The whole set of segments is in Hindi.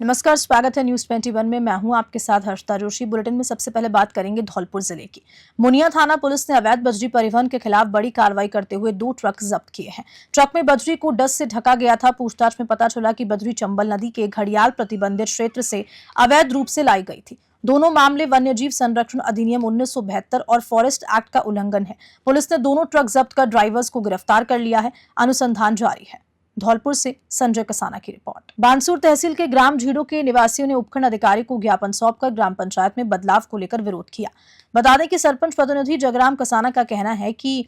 नमस्कार, स्वागत है न्यूज 21 में। मैं हूं आपके साथ हर्षिता जोशी। बुलेटिन में सबसे पहले बात करेंगे धौलपुर जिले की। मुनिया थाना पुलिस ने अवैध बजरी परिवहन के खिलाफ बड़ी कार्रवाई करते हुए 2 ट्रक जब्त किए हैं। ट्रक में बजरी को डस्ट से ढका गया था। पूछताछ में पता चला कि बजरी चंबल नदी के घड़ियाल प्रतिबंधित क्षेत्र से अवैध रूप से लाई गई थी। दोनों मामले वन्यजीव संरक्षण अधिनियम 1972 और फॉरेस्ट एक्ट का उल्लंघन है। पुलिस ने दोनों ट्रक जब्त कर ड्राइवर्स को गिरफ्तार कर लिया है। अनुसंधान जारी है। धौलपुर से संजय कसाना की रिपोर्ट। बानसूर तहसील के ग्राम झीड़ो के निवासियों ने उपखंड अधिकारी को ज्ञापन सौंपकर ग्राम पंचायत में बदलाव को लेकर विरोध किया। बता दें कि सरपंच प्रतिनिधि जगराम कसाना का कहना है कि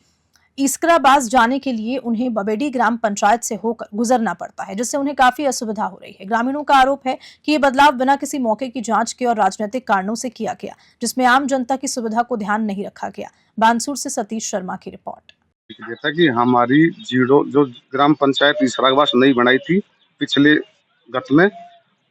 इसकराबाद जाने के लिए उन्हें बबेडी ग्राम पंचायत से होकर गुजरना पड़ता है, जिससे उन्हें काफी असुविधा हो रही है। ग्रामीणों का आरोप है कि ये बदलाव बिना किसी मौके की जांच के और राजनीतिक कारणों से किया गया, जिसमें आम जनता की सुविधा को ध्यान नहीं रखा गया। बानसूर से सतीश शर्मा की रिपोर्ट। जैसा कि हमारी जीरो जो ग्राम पंचायत इसराबाद नहीं बनाई थी पिछले गत में,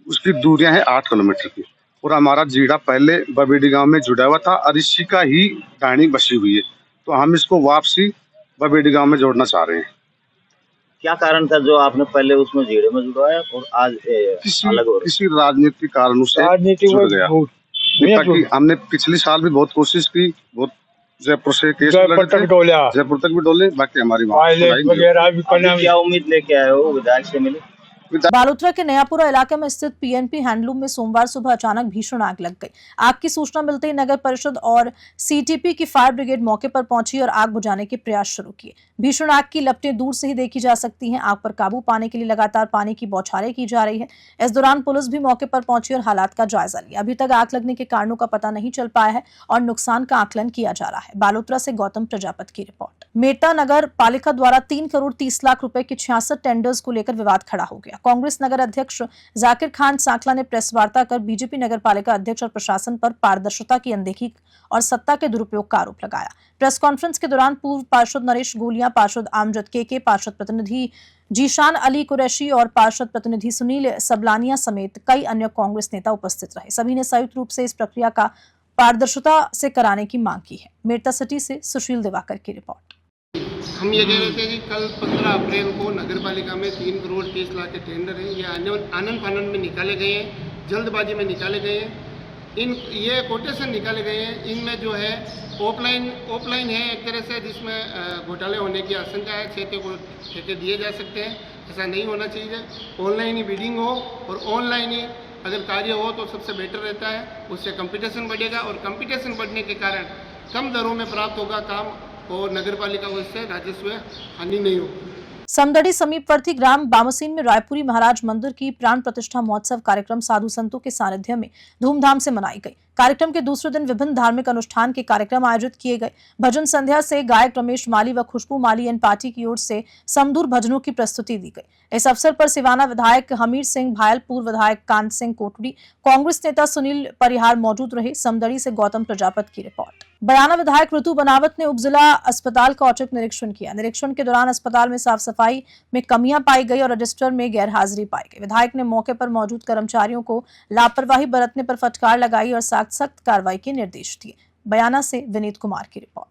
उसकी दूरियां हैं 8 किलोमीटर की, और हमारा जीड़ा पहले बबेडी गांव में जुड़ा हुआ था और इसी का ही डाणी बसी हुई है, तो हम इसको वापसी बबेडी गांव में जोड़ना चाह रहे हैं। क्या कारण था जो आपने पहले उसमें जीड़े में जुड़वाया और आज अलग हो किसी राजनीतिक कारणों से जुड़ गया। ताकि हमने पिछले साल भी बहुत कोशिश की, बहुत जयपुर से केस जयपुर तक भी डोले, बाकी हमारी क्या उम्मीद लेके आए हो विधायक से मिले? बालोतरा के नयापुरा इलाके में स्थित पीएनपी हैंडलूम में सोमवार सुबह अचानक भीषण आग लग गई। आग की सूचना मिलते ही नगर परिषद और सीटीपी की फायर ब्रिगेड मौके पर पहुंची और आग बुझाने के प्रयास शुरू किए। भीषण आग की लपटें दूर से ही देखी जा सकती हैं। आग पर काबू पाने के लिए लगातार पानी की बौछारें की जा रही है। इस दौरान पुलिस भी मौके पर पहुंची और हालात का जायजा लिया। अभी तक आग लगने के कारणों का पता नहीं चल पाया है और नुकसान का आकलन किया जा रहा है। बालोतरा से गौतम प्रजापति की रिपोर्ट। मेटा नगर पालिका द्वारा 3 करोड़ 30 लाख रुपए के 66 टेंडर्स को लेकर विवाद खड़ा हो गया। कांग्रेस नगर अध्यक्ष जाकिर खान सांकला ने प्रेस वार्ता कर बीजेपी नगर पालिका अध्यक्ष और प्रशासन पर पारदर्शिता की अनदेखी और सत्ता के दुरुपयोग का आरोप लगाया। प्रेस कॉन्फ्रेंस के दौरान पूर्व पार्षद नरेश गोलिया, पार्षद आमजद के पार्षद प्रतिनिधि जीशान अली कुरैशी और पार्षद प्रतिनिधि सुनील सबलानिया समेत कई अन्य कांग्रेस नेता उपस्थित रहे। सभी ने संयुक्त रूप से इस प्रक्रिया का पारदर्शिता से कराने की मांग की है। मेरता सिटी से सुशील दिवाकर की रिपोर्ट। हम ये कह रहे थे कि कल 15 अप्रैल को नगर पालिका में 3 करोड़ 30 लाख के टेंडर हैं, ये आनंद फानंद में निकाले गए हैं, जल्दबाजी में निकाले गए हैं। ये कोटेशन निकाले गए हैं, इनमें जो है ऑफलाइन है एक तरह से, जिसमें घोटाले होने की आशंका है। ठेके दिए जा सकते हैं, ऐसा नहीं होना चाहिए। ऑनलाइन ही बिडिंग हो और ऑनलाइन ही अगर कार्य हो तो सबसे बेटर रहता है। उससे कंपटीशन बढ़ेगा और कंपटीशन बढ़ने के कारण कम दरों में प्राप्त होगा काम और नगर पालिका को इससे राजस्व हानि नहीं होगी। समदड़ी समीपवर्ती ग्राम बामसीन में रायपुरी महाराज मंदिर की प्राण प्रतिष्ठा महोत्सव कार्यक्रम साधु संतों के सानिध्य में धूमधाम से मनाई गई। कार्यक्रम के दूसरे दिन विभिन्न धार्मिक अनुष्ठान के कार्यक्रम आयोजित किए गए। भजन संध्या से गायक रमेश माली व खुशबू माली एंड पार्टी की ओर से समधुर भजनों की प्रस्तुति दी गई। इस अवसर पर सिवाना विधायक हमीर सिंह भायल, पूर्व विधायक कांत सिंह कोटड़ी, कांग्रेस नेता सुनील परिहार मौजूद रहे। समदड़ी से गौतम प्रजापति की रिपोर्ट। बयाना विधायक ऋतु बनावत ने उपजिला अस्पताल का औचक निरीक्षण किया। निरीक्षण के दौरान अस्पताल में साफ सफाई में कमियां पाई गई और रजिस्टर में गैरहाजिरी पाई गई। विधायक ने मौके पर मौजूद कर्मचारियों को लापरवाही बरतने पर फटकार लगाई और सख्त कार्रवाई के निर्देश दिए। बयाना से विनीत कुमार की रिपोर्ट।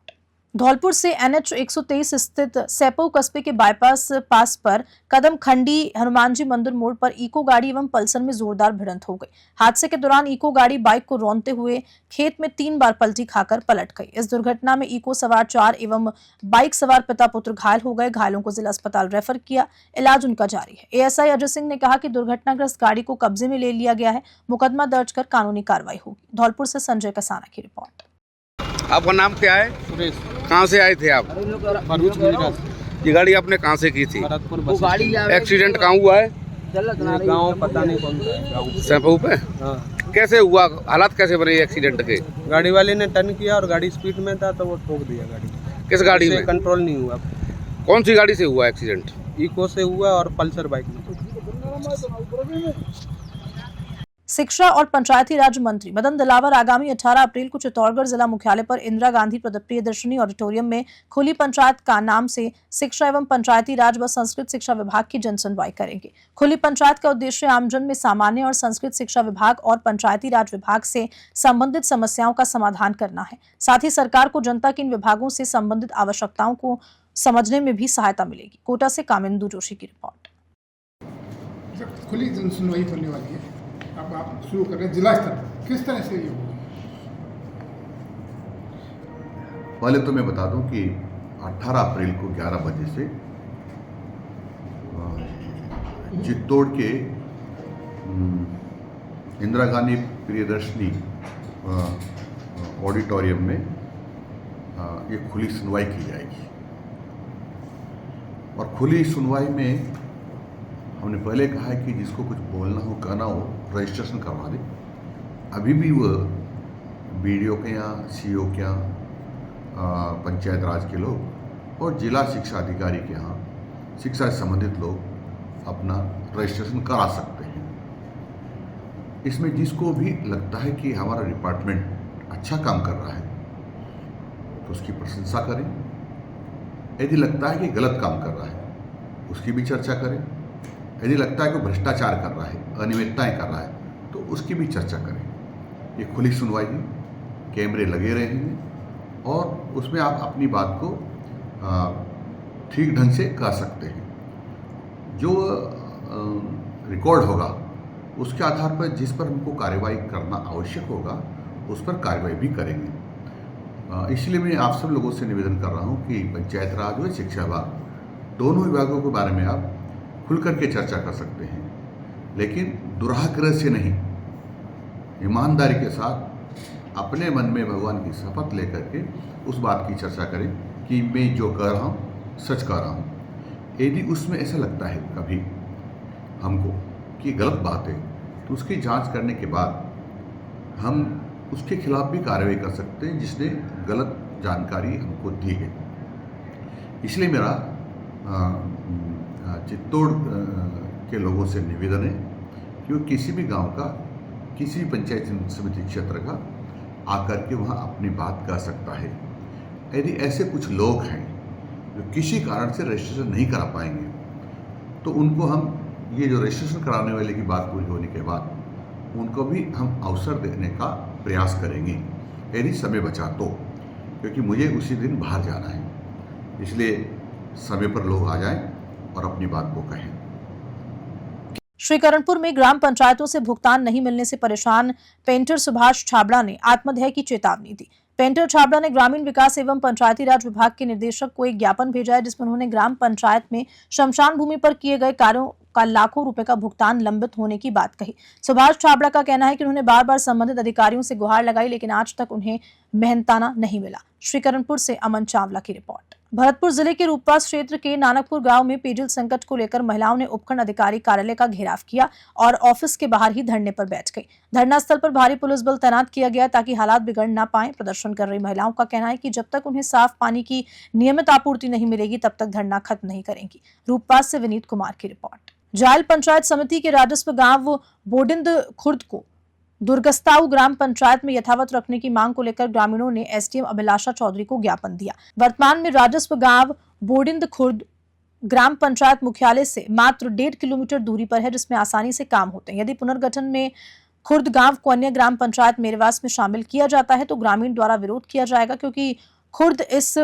धौलपुर से NH 123 स्थित सैपो कस्बे के बाईपास पास पर कदम खंडी हनुमान जी मंदिर मोड़ पर इको गाड़ी एवं पल्सर में जोरदार भिड़ंत हो गई। हादसे के दौरान इको गाड़ी बाइक को रौंदते हुए खेत में 3 बार पलटी खाकर पलट गई। इस दुर्घटना में इको सवार 4 एवं बाइक सवार पिता पुत्र घायल हो गए। घायलों को जिला अस्पताल रेफर किया, इलाज उनका जारी है। ASI अजय सिंह ने कहा कि दुर्घटनाग्रस्त गाड़ी को कब्जे में ले लिया गया है। मुकदमा दर्ज कर कानूनी कार्रवाई होगी। धौलपुर से संजय कसाना की रिपोर्ट। आपका नाम क्या है? सुरेश। कहाँ से आए थे आप? भरूच गुजरात। ये गाड़ी आपने कहाँ से की थी? Bharatpur bus stand. एक्सीडेंट कहाँ हुआ है? गाँव पता नहीं कौन सा गाँव। सैपू पे? हाँ। कैसे हुआ, हालात कैसे बने एक्सीडेंट के? गाड़ी वाले ने टर्न किया और गाड़ी स्पीड में था तो वो ठोक दिया गाड़ी। किस गाड़ी में? कंट्रोल नहीं हुआ। कौन सी गाड़ी से हुआ एक्सीडेंट? इको से हुआ और पल्सर बाइक में। शिक्षा और पंचायती राज मंत्री मदन दिलावर आगामी 18 अप्रैल को चित्तौड़गढ़ जिला मुख्यालय पर इंदिरा गांधी प्रियदर्शनी ऑडिटोरियम में खुली पंचायत का नाम से शिक्षा एवं पंचायती राज व संस्कृत शिक्षा विभाग की जनसुनवाई करेंगे। खुली पंचायत का उद्देश्य आमजन में सामान्य और संस्कृत शिक्षा विभाग और पंचायती राज विभाग से संबंधित समस्याओं का समाधान करना है। साथ ही सरकार को जनता के इन विभागों से संबंधित आवश्यकताओं को समझने में भी सहायता मिलेगी। कोटा से कामिंदु जोशी की रिपोर्ट। खुली जनसुनवाई होने वाली है आप शुरू कर रहे हैं जिला स्तर पर, किस तरह से ये होगा? पहले तो मैं बता दूं कि 18 अप्रैल को 11 बजे से चित्तौड़ के इंदिरा गांधी प्रियदर्शनी ऑडिटोरियम में ये खुली सुनवाई की जाएगी। और खुली सुनवाई में हमने पहले कहा है कि जिसको कुछ बोलना हो कहना हो रजिस्ट्रेशन करवा दे। अभी भी वह बीडीओ के यहाँ, सीईओ के यहाँ, पंचायत राज के लोग और जिला शिक्षा अधिकारी के यहाँ शिक्षा से संबंधित लोग अपना रजिस्ट्रेशन करा सकते हैं। इसमें जिसको भी लगता है कि हमारा डिपार्टमेंट अच्छा काम कर रहा है तो उसकी प्रशंसा करें। यदि लगता है कि गलत काम कर रहा है उसकी भी चर्चा करें। यदि लगता है कि भ्रष्टाचार कर रहा है, अनियमितताएं कर रहा है तो उसकी भी चर्चा करें। ये खुली सुनवाई है, कैमरे लगे रहेंगे और उसमें आप अपनी बात को ठीक ढंग से कह सकते हैं। जो रिकॉर्ड होगा उसके आधार पर जिस पर हमको कार्रवाई करना आवश्यक होगा उस पर कार्रवाई भी करेंगे। इसलिए मैं आप सब लोगों से निवेदन कर रहा हूं कि पंचायत राज व शिक्षा विभाग दोनों विभागों के बारे में आप खुल करके चर्चा कर सकते हैं, लेकिन दुराग्रह से नहीं, ईमानदारी के साथ अपने मन में भगवान की शपथ लेकर के उस बात की चर्चा करें कि मैं जो कह रहा हूँ सच कह रहा हूँ। यदि उसमें ऐसा लगता है कभी हमको कि गलत बात है तो उसकी जांच करने के बाद हम उसके खिलाफ भी कार्रवाई कर सकते हैं जिसने गलत जानकारी हमको दी है। इसलिए मेरा चित्तौड़ के लोगों से निवेदन है कि वो किसी भी गांव का, किसी भी पंचायत समिति क्षेत्र का आकर के वहाँ अपनी बात कह सकता है। यदि ऐसे कुछ लोग हैं जो किसी कारण से रजिस्ट्रेशन नहीं करा पाएंगे तो उनको हम ये जो रजिस्ट्रेशन कराने वाले की बात पूरी होने के बाद उनको भी हम अवसर देने का प्रयास करेंगे यदि समय बचा तो, क्योंकि मुझे उसी दिन बाहर जाना है। इसलिए समय पर लोग आ जाएं और अपनी बात को कहें। श्रीकरणपुर में ग्राम पंचायतों से भुगतान नहीं मिलने से परेशान पेंटर सुभाष छाबड़ा ने आत्महत्या की चेतावनी दी। पेंटर छाबड़ा ने ग्रामीण विकास एवं पंचायती राज विभाग के निर्देशक को एक ज्ञापन भेजा है जिसमें उन्होंने ग्राम पंचायत में शमशान भूमि पर किए गए कार्यों का लाखों रुपए का भुगतान लंबित होने की बात कही। सुभाष छाबड़ा का कहना है कि उन्होंने बार बार संबंधित अधिकारियों से गुहार लगाई लेकिन आज तक उन्हें मेहनताना नहीं मिला। श्रीकरणपुर से अमन चावला की रिपोर्ट। भरतपुर जिले के रूपपास क्षेत्र के नानकपुर गांव में पेयजल संकट को लेकर महिलाओं ने उपखंड अधिकारी कार्यालय का घेराव किया और ऑफिस के बाहर ही धरने पर बैठ गई। धरना स्थल पर भारी पुलिस बल तैनात किया गया ताकि हालात बिगड़ न पाए। प्रदर्शन कर रही महिलाओं का कहना है कि जब तक उन्हें साफ पानी की नियमित आपूर्ति नहीं मिलेगी तब तक धरना खत्म नहीं करेंगी। रूपपास से विनीत कुमार की रिपोर्ट। जायल पंचायत समिति के राजस्व गांव बोडिंद खुर्द को दुर्गस्ताऊ ग्राम पंचायत में यथावत रखने की मांग को लेकर ग्रामीणों ने एसडीएम अभिलाषा चौधरी को ज्ञापन दिया। वर्तमान में राजस्व गांव बोडिंद खुर्द ग्राम पंचायत मुख्यालय से मात्र 1.5 किलोमीटर दूरी पर है जिसमें आसानी से काम होते हैं। यदि पुनर्गठन में खुर्द गांव को अन्य ग्राम पंचायत मेरवास में शामिल किया जाता है तो ग्रामीण द्वारा विरोध किया जाएगा क्योंकि खुर्द इस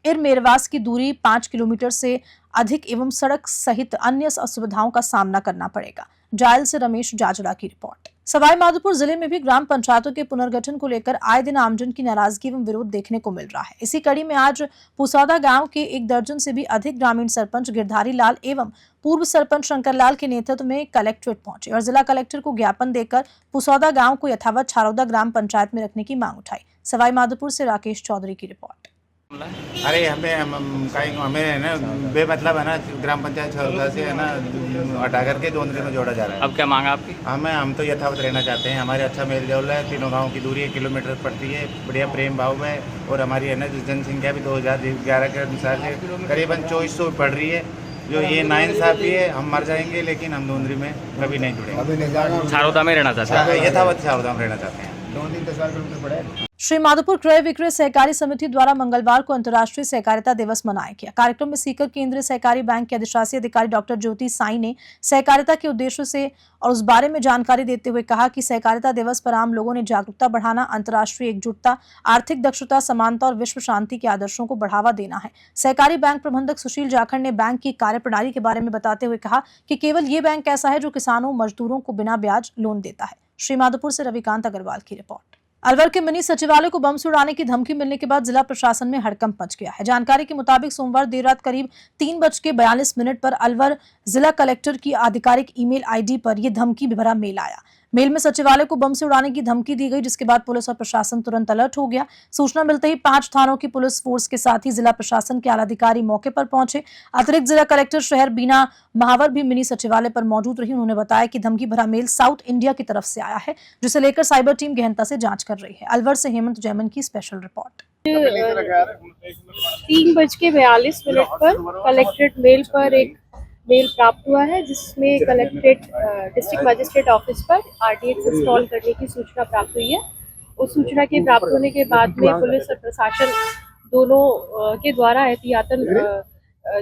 मेरवास की दूरी 5 किलोमीटर से अधिक एवं सड़क सहित अन्य असुविधाओं का सामना करना पड़ेगा। जायल से रमेश जाजड़ा की रिपोर्ट। सवाई माधोपुर जिले में भी ग्राम पंचायतों के पुनर्गठन को लेकर आए दिन आमजन की नाराजगी एवं विरोध देखने को मिल रहा है। इसी कड़ी में आज पुसौदा गांव के 1 दर्जन से भी अधिक ग्रामीण सरपंच गिरधारी लाल एवं पूर्व सरपंच शंकर लाल के नेतृत्व में कलेक्ट्रेट पहुंचे और जिला कलेक्टर को ज्ञापन देकर पुसौदा गांव को यथावत छारौदा ग्राम पंचायत में रखने की मांग उठाई। सवाई माधोपुर से राकेश चौधरी की रिपोर्ट। अरे हमें है ना बेमतलब है ना ग्राम पंचायत छारौदा से है ना हटा करके दोनों में जोड़ा जा रहा है। अब क्या मांगा आपकी? हम तो यथावत रहना चाहते हैं। हमारे अच्छा मेल जोल है, तीनों गांव की दूरी 1 किलोमीटर पड़ती है, बढ़िया प्रेम भाव में, और हमारी है ना जनसंख्या भी 2011 के अनुसार से करीबन 2400 पड़ रही है। जो ये नाइंसाफी है, हम मर जाएंगे लेकिन हम दोनरी में कभी नहीं जुड़ेंगे। छारौदा में रहना चाहते हैं, यथावत छारौदा में रहना चाहते हैं। 2-3 किलोमीटर पड़े। श्री माधोपुर क्रय विक्रय सहकारी समिति द्वारा मंगलवार को अंतर्राष्ट्रीय सहकारिता दिवस मनाया गया। कार्यक्रम में सीकर केंद्रीय सहकारी बैंक के अधिशासी अधिकारी डॉक्टर ज्योति साई ने सहकारिता के उद्देश्य से और उस बारे में जानकारी देते हुए कहा कि सहकारिता दिवस पर आम लोगों ने जागरूकता बढ़ाना, अंतर्राष्ट्रीय एकजुटता, आर्थिक दक्षता, समानता और विश्व शांति के आदर्शों को बढ़ावा देना है। सहकारी बैंक प्रबंधक सुशील जाखड़ ने बैंक की कार्यप्रणाली के बारे में बताते हुए कहा कि केवल ये बैंक ऐसा है जो किसानों, मजदूरों को बिना ब्याज लोन देता है। श्रीमाधोपुर से रविकांत अग्रवाल की रिपोर्ट। अलवर के मिनी सचिवालय को बम से उड़ाने की धमकी मिलने के बाद जिला प्रशासन में हड़कंप मच गया है। जानकारी के मुताबिक सोमवार देर रात करीब 3:42 पर अलवर जिला कलेक्टर की आधिकारिक ईमेल आईडी पर यह धमकी भरा मेल आया। मेल में सचिवालय को बम से उड़ाने की धमकी दी गई, जिसके बाद पुलिस और प्रशासन तुरंत अलर्ट हो गया। सूचना मिलते ही 5 थानों की पुलिस फोर्स के साथ ही जिला प्रशासन के आलाधिकारी मौके पर पहुंचे। अतिरिक्त जिला कलेक्टर शहर बीना महावर भी मिनी सचिवालय पर मौजूद रही। उन्होंने बताया कि धमकी भरा मेल साउथ इंडिया की तरफ से आया है, जिसे लेकर साइबर टीम गहनता से जांच कर रही है। अलवर से हेमंत जैमन की स्पेशल रिपोर्ट। 3:42 पर कलेक्ट्रेट मेल पर एक मेल प्राप्त हुआ है, जिसमें कलेक्ट्रेट डिस्ट्रिक्ट मजिस्ट्रेट ऑफिस पर आरटीएक्स इंस्टॉल करने की सूचना प्राप्त हुई है। उस सूचना के प्राप्त होने के बाद में पुलिस और प्रशासन दोनों के द्वारा एहतियातन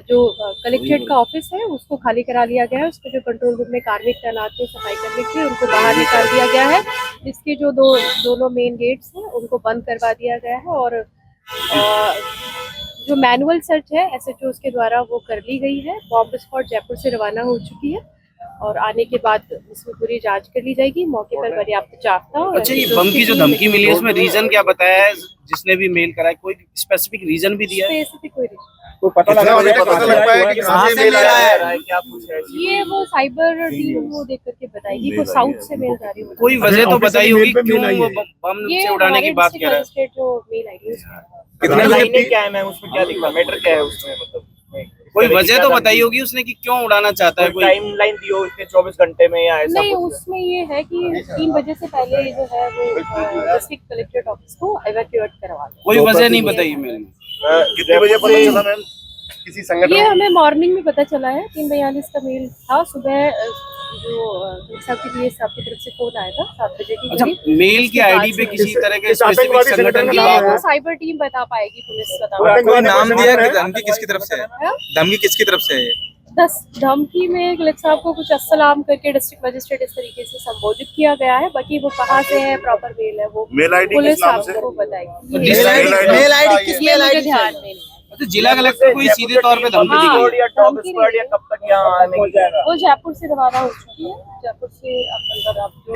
जो कलेक्ट्रेट का ऑफिस है उसको खाली करा लिया गया है। उसमें जो कंट्रोल रूम में कार्मिक तैनात थे सफाई करने के, उनको बाहर निकाल दिया गया है। इसके जो दोनों मेन गेट्स हैं उनको बंद करवा दिया गया है और जो मैनुअल सर्च है एसएचओ के द्वारा वो कर ली गई है। बॉम्ब स्क्वाड जयपुर से रवाना हो चुकी है और आने के बाद इसमें पूरी जांच कर ली जाएगी। मौके पर पर्याप्त जांच था। अच्छा, ये बम की जो धमकी मिली है उसमें रीजन क्या बताया है? जिसने भी मेल करा है कोई स्पेसिफिक रीजन भी दिया है? स्पेसिफिक कोई रीजन तो पता लगा है कि कहां से मेल आया है, क्या कुछ है? ये वो साइबर टीम वो देख करके बताएगी। वो साउथ से मेल जारी हो। कोई वजह तो बताई होगी क्यों वो बम से उड़ाने की बात कर रहा है? जो मेल आईडी कितने लाइनें क्या है मैम, उसमें क्या लिखा, मैटर क्या है उसमें, मतलब कोई वजह तो बताई होगी उसने कि क्यों उड़ाना चाहता है? कोई टाइमलाइन दी हो इसके 24 घंटे में या ऐसा? नहीं, उसमें ये है कि 3 बजे से पहले जो है वो डिस्ट्रिक्ट कलेक्ट्रेट ऑफिस को इवैक्यूएट करवा दें। कोई वजह नहीं बताई मैंने। कितने बजे पता चला मैम? किसी संगठन ये हमें मॉर्निंग में पता चला है। 3:42 का मेल था। सुबह जो सबकी तरफ से फोन आया था 7 बजे की। अच्छा, मेल की आईडी पे किसी तरह के स्पेसिफिक संगठन की बात वो साइबर टीम बता पाएगी, पुलिस बता। कोई नाम दिया कि धमकी किसकी तरफ से है? धमकी किसकी तरफ से है? धमकी में कलेक्टर साहब को कुछ अस्सलाम करके डिस्ट्रिक्ट मजिस्ट्रेट इस तरीके से संबोधित किया गया है। बाकी वो कहाँ से है, प्रॉपर मेल है, वो मेल आईडी पुलिस आपको बताएगी। मेल आईडी किस मेल आईडी ध्यान में नहीं। तो जिला कलेक्टर कोई सीधे तौर पे धमकी दी गई है? कब तक यहाँ आने की? वो जयपुर से रवाना हो चुकी है। जयपुर से आप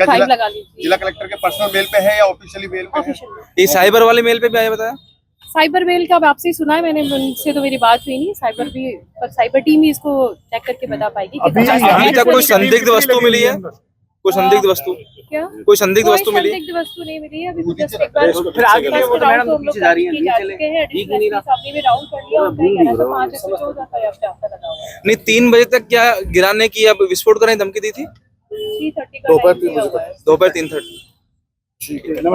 टाइम लगा लीजिए। जिला कलेक्टर के पर्सनल मेल पे है या ऑफिशियली मेल पे है? ये साइबर वाले मेल पे भी आया बताया? साइबर मेल का अब आपसे ही सुना है मैंने, उनसे तो मेरी बात हुई नहीं। साइबर टीम ही इसको चेक करके बता पाएगी। अभी तक कोई संदिग्ध वस्तु मिली है? कोई संदिग्ध वस्तु? क्या कोई संदिग्ध वस्तु मिली? संदिग्ध वस्तु नहीं मिली है अभी। जस्ट एक बार फिर आगे वो तो मैडम पीछे जा रही है, नीचे चले ठीक नहीं रहा। सामने में राउंड कर लिया और कहीं कहना तो 5 से 14 का हफ्ता लगा हुआ है। नहीं, 3 बजे तक क्या गिराने की या विस्फोट करने की धमकी दी थी? 3:30 का दोपहर 3:30।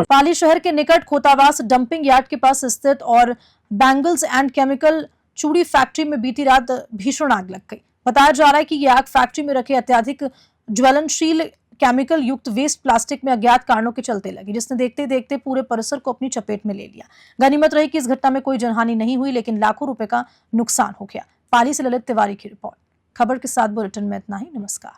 पाली शहर के निकट खोतावास डंपिंग यार्ड के पास स्थित और बैंगल्स एंड केमिकल चूड़ी फैक्ट्री में बीती रात भीषण आग लग गई। बताया जा रहा है कि यह आग फैक्ट्री में रखे अत्यधिक ज्वलनशील केमिकल युक्त वेस्ट प्लास्टिक में अज्ञात कारणों के चलते लगी, जिसने देखते देखते पूरे परिसर को अपनी चपेट में ले लिया। गनीमत रही कि इस घटना में कोई जनहानि नहीं हुई, लेकिन लाखों रुपए का नुकसान हो गया। पाली से ललित तिवारी की रिपोर्ट। खबर के साथ बुलेटिन में इतना ही। नमस्कार।